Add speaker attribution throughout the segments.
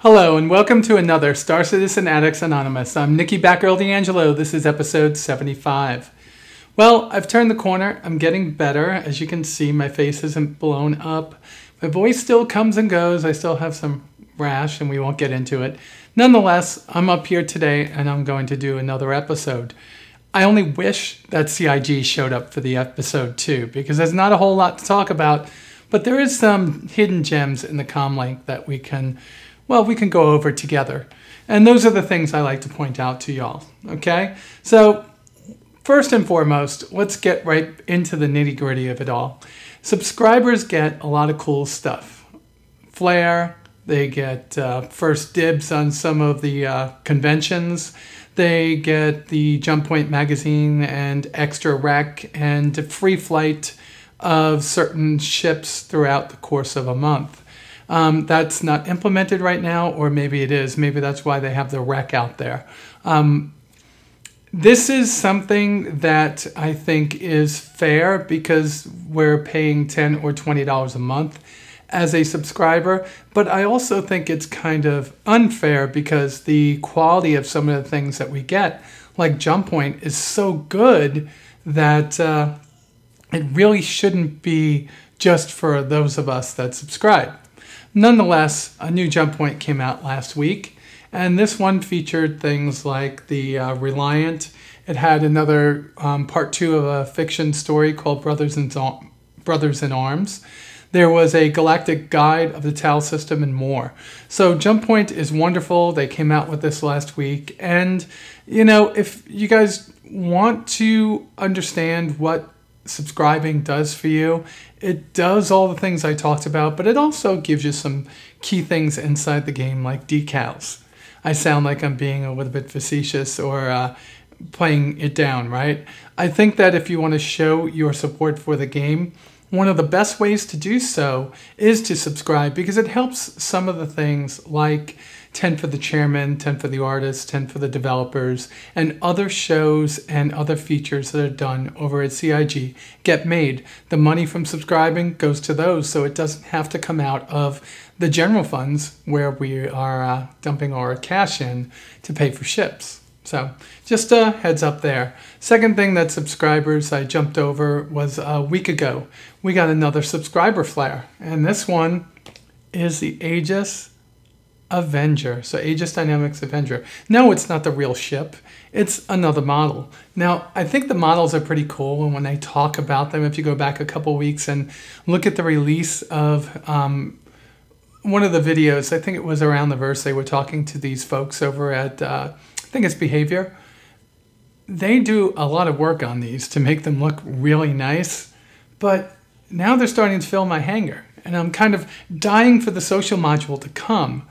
Speaker 1: Hello and welcome to another Star Citizen Addicts Anonymous. I'm Nikki Batgirl D'Angelo. This is episode 75. Well, I've turned the corner. I'm getting better. As you can see, my face isn't blown up. My voice still comes and goes. I still have some rash and we won't get into it. Nonetheless, I'm up here today and I'm going to do another episode. I only wish that CIG showed up for the episode too, because there's not a whole lot to talk about, but there is some hidden gems in the comlink that we can go over together. And those are the things I like to point out to y'all, okay? So first and foremost, let's get right into the nitty gritty of it all. Subscribers get a lot of cool stuff. Flair, they get first dibs on some of the conventions. They get the Jumppoint magazine and extra rec and free flight of certain ships throughout the course of a month. That's not implemented right now, or maybe it is. Maybe that's why they have the rec out there. This is something that I think is fair because we're paying $10 or $20 a month as a subscriber, but I also think it's kind of unfair because the quality of some of the things that we get, like Jumppoint, is so good that it really shouldn't be just for those of us that subscribe. Nonetheless, a new Jumppoint came out last week, and this one featured things like the Reliant. It had another part 2 of a fiction story called Brothers in Arms. There was a galactic guide of the Tal system and more. So Jumppoint is wonderful. They came out with this last week. And, you know, if you guys want to understand what subscribing does for you, it does all the things I talked about, but it also gives you some key things inside the game like decals. I sound like I'm being a little bit facetious or playing it down, right? I think that if you want to show your support for the game, one of the best ways to do so is to subscribe, because it helps some of the things like 10 for the chairman, 10 for the artists, 10 for the developers, and other shows and other features that are done over at CIG get made. The money from subscribing goes to those, so it doesn't have to come out of the general funds where we are dumping our cash in to pay for ships. So just a heads up there. Second thing that subscribers I jumped over was a week ago. We got another subscriber flare, and this one is the Aegis Avenger. So Aegis Dynamics Avenger. No, it's not the real ship. It's another model. Now, I think the models are pretty cool, and when I talk about them, if you go back a couple weeks and look at the release of one of the videos, I think it was around the verse, they were talking to these folks over at I think it's Behavior. They do a lot of work on these to make them look really nice, but now they're starting to fill my hangar, and I'm kind of dying for the social module to come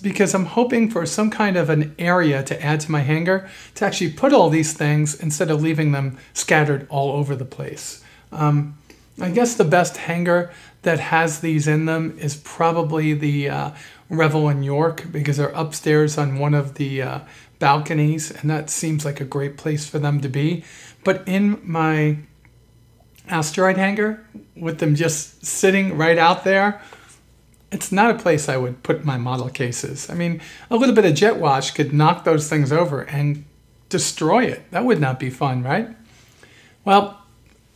Speaker 1: because I'm hoping for some kind of an area to add to my hangar to actually put all these things instead of leaving them scattered all over the place. I guess the best hangar that has these in them is probably the Revel in York, because they're upstairs on one of the balconies, and that seems like a great place for them to be. But in my asteroid hangar, with them just sitting right out there, it's not a place I would put my model cases. I mean, a little bit of jet wash could knock those things over and destroy it. That would not be fun, right? Well,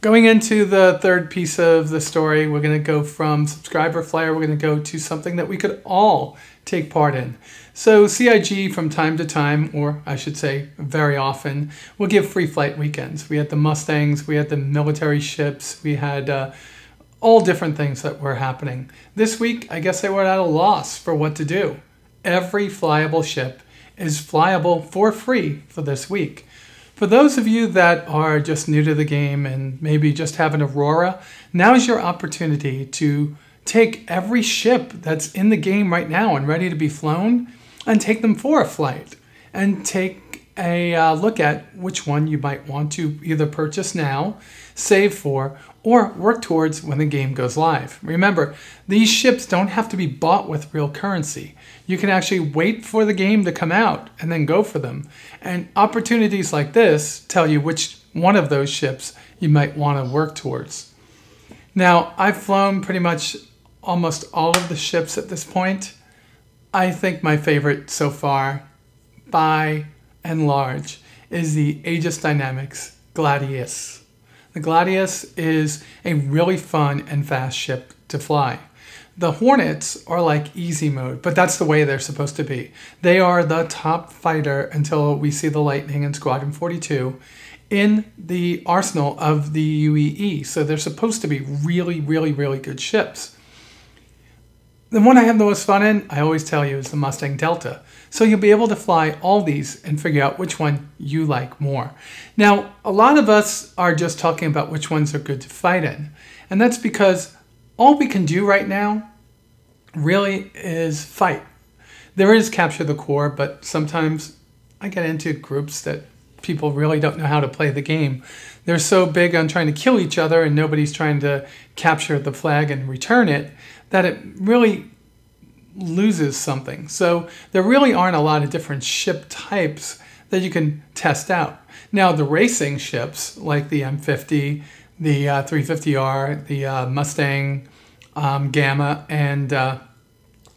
Speaker 1: going into the third piece of the story, we're going to go from subscriber flare, we're going to go to something that we could all take part in. So CIG from time to time, or I should say very often, will give free flight weekends. We had the Mustangs, we had the military ships, we had all different things that were happening. This week, I guess they were at a loss for what to do. Every flyable ship is flyable for free for this week. For those of you that are just new to the game and maybe just have an Aurora, now is your opportunity to take every ship that's in the game right now and ready to be flown and take them for a flight and take a look at which one you might want to either purchase now, save for, or work towards when the game goes live. Remember, these ships don't have to be bought with real currency. You can actually wait for the game to come out and then go for them. And opportunities like this tell you which one of those ships you might want to work towards. Now, I've flown pretty much almost all of the ships at this point. I think my favorite so far, by and large, is the Aegis Dynamics Gladius. The Gladius is a really fun and fast ship to fly. The Hornets are like easy mode, but that's the way they're supposed to be. They are the top fighter until we see the Lightning in Squadron 42 in the arsenal of the UEE. So they're supposed to be really, really, really good ships. The one I have the most fun in, I always tell you, is the Mustang Delta. So you'll be able to fly all these and figure out which one you like more. Now, a lot of us are just talking about which ones are good to fight in. And that's because all we can do right now really is fight. There is capture the core, but sometimes I get into groups that people really don't know how to play the game. They're so big on trying to kill each other and nobody's trying to capture the flag and return it that it really loses something. So there really aren't a lot of different ship types that you can test out. Now the racing ships like the M50, the 350R, the Mustang Gamma, and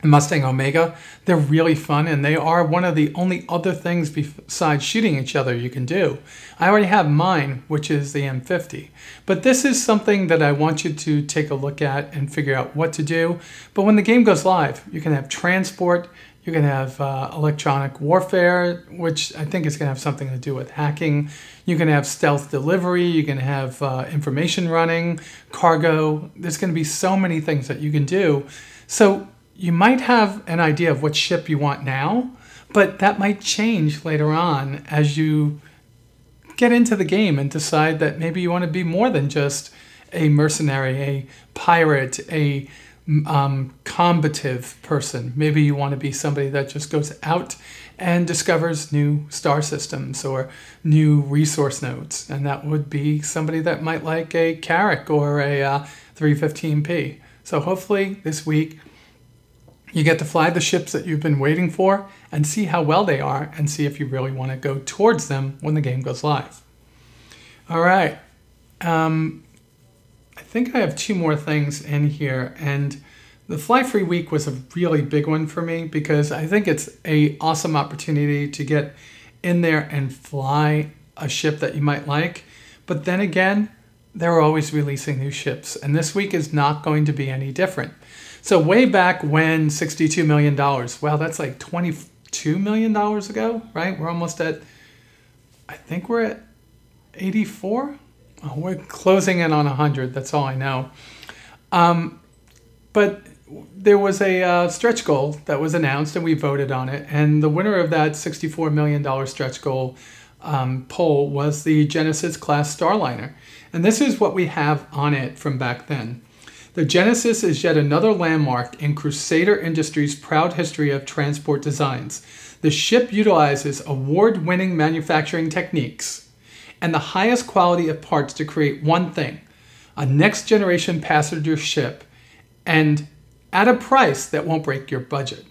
Speaker 1: Mustang Omega, they're really fun, and they are one of the only other things besides shooting each other you can do. I already have mine, which is the M50. But this is something that I want you to take a look at and figure out what to do. But when the game goes live, you can have transport, you can have electronic warfare, which I think is going to have something to do with hacking. You can have stealth delivery, you can have information running, cargo. There's going to be so many things that you can do. So you might have an idea of what ship you want now, but that might change later on as you get into the game and decide that maybe you want to be more than just a mercenary, a pirate, a combative person. Maybe you want to be somebody that just goes out and discovers new star systems or new resource nodes. And that would be somebody that might like a Carrack or a 315P. So hopefully this week you get to fly the ships that you've been waiting for and see how well they are and see if you really want to go towards them when the game goes live. All right. I think I have two more things in here, and the Fly Free Week was a really big one for me because I think it's an awesome opportunity to get in there and fly a ship that you might like. But then again, they're always releasing new ships, and this week is not going to be any different. So way back when, $62 million, wow, that's like $22 million ago, right? We're almost at, I think we're at 84? Oh, we're closing in on 100, that's all I know. But there was a stretch goal that was announced and we voted on it. And the winner of that $64 million stretch goal poll was the Genesis class Starliner. And this is what we have on it from back then. The Genesis is yet another landmark in Crusader Industries' proud history of transport designs. The ship utilizes award-winning manufacturing techniques and the highest quality of parts to create one thing, a next-generation passenger ship, and at a price that won't break your budget.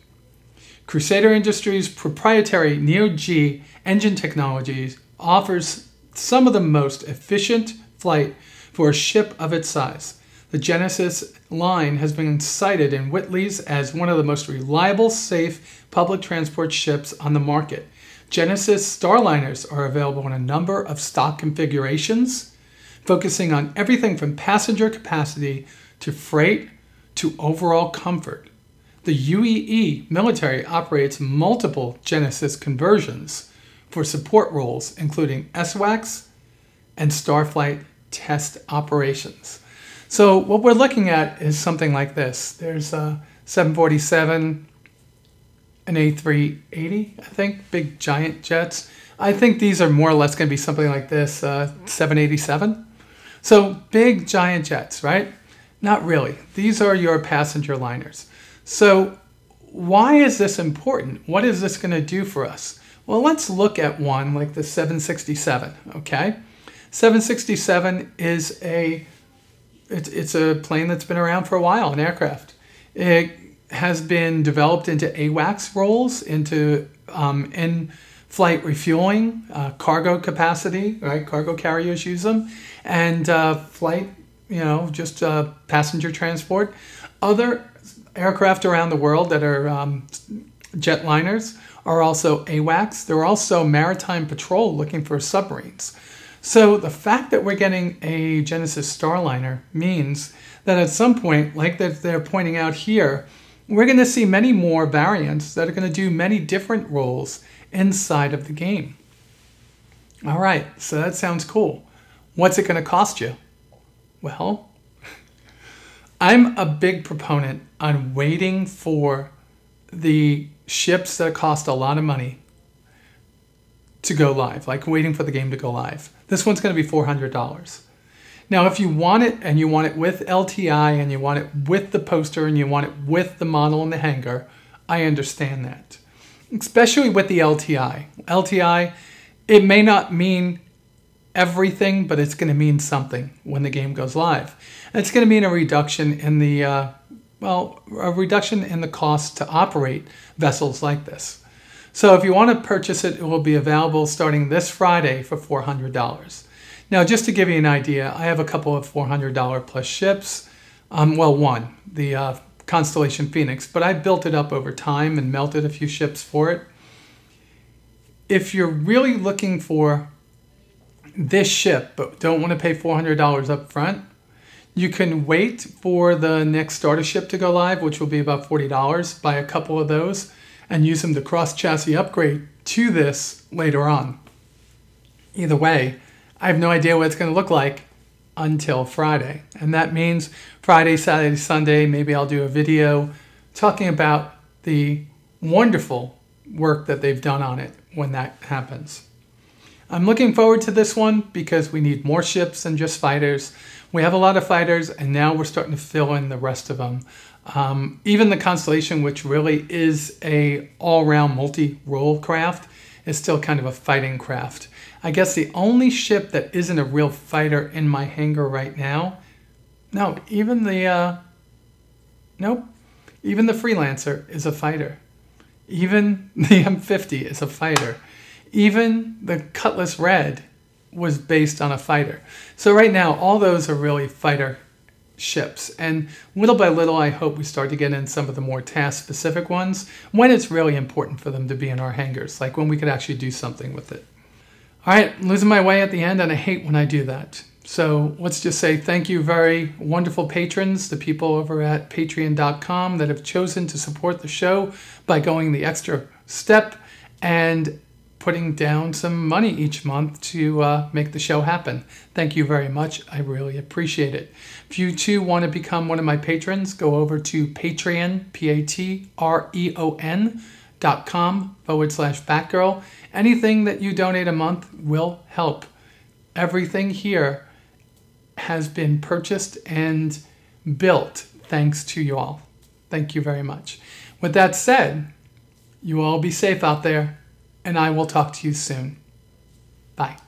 Speaker 1: Crusader Industries' proprietary Neo-G engine technologies offers some of the most efficient flight for a ship of its size. The Genesis line has been cited in Whitley's as one of the most reliable, safe public transport ships on the market. Genesis Starliners are available in a number of stock configurations, focusing on everything from passenger capacity to freight to overall comfort. The UEE military operates multiple Genesis conversions for support roles, including SWACs and Starflight test operations. So what we're looking at is something like this. There's a 747, an A380, I think, big giant jets. I think these are more or less going to be something like this, 787. So big giant jets, right? Not really. These are your passenger liners. So why is this important? What is this going to do for us? Well, let's look at one like the 767, okay? 767 is it's a plane that's been around for a while, an aircraft. It has been developed into AWACS roles, into in-flight refueling, cargo capacity, right? Cargo carriers use them, and flight, just passenger transport. Other aircraft around the world that are jetliners are also AWACS. They're also maritime patrol looking for submarines. So the fact that we're getting a Genesis Starliner means that at some point, like that they're pointing out here, we're going to see many more variants that are going to do many different roles inside of the game. All right, so that sounds cool. What's it going to cost you? Well, I'm a big proponent on waiting for the ships that cost a lot of money to go live, like waiting for the game to go live. This one's going to be $400. Now, if you want it and you want it with LTI and you want it with the poster and you want it with the model and the hanger, I understand that. Especially with the LTI. LTI, it may not mean everything, but it's going to mean something when the game goes live. And it's going to mean a reduction in the, a reduction in the cost to operate vessels like this. So if you want to purchase it, it will be available starting this Friday for $400. Now, just to give you an idea, I have a couple of $400 plus ships. Well, one, the Constellation Phoenix, but I built it up over time and melted a few ships for it. If you're really looking for this ship, but don't want to pay $400 up front, you can wait for the next starter ship to go live, which will be about $40, buy a couple of those, and use them to cross-chassis upgrade to this later on. Either way, I have no idea what it's going to look like until Friday. And that means Friday, Saturday, Sunday, maybe I'll do a video talking about the wonderful work that they've done on it when that happens. I'm looking forward to this one because we need more ships than just fighters. We have a lot of fighters, and now we're starting to fill in the rest of them. Even the Constellation, which really is a all-round multi-role craft, is still kind of a fighting craft. I guess the only ship that isn't a real fighter in my hangar right now, no, even the, nope, even the Freelancer is a fighter. Even the M50 is a fighter. Even the Cutlass Red was based on a fighter. So right now, all those are really fighter ships. And little by little, I hope we start to get in some of the more task-specific ones when it's really important for them to be in our hangars, like when we could actually do something with it. All right, I'm losing my way at the end, and I hate when I do that. So let's just say thank you, very wonderful patrons, the people over at patreon.com that have chosen to support the show by going the extra step and putting down some money each month to make the show happen. Thank you very much. I really appreciate it. If you too want to become one of my patrons, go over to Patreon, patreon.com/batgirl. Anything that you donate a month will help. Everything here has been purchased and built thanks to you all. Thank you very much. With that said, you all be safe out there, and I will talk to you soon. Bye.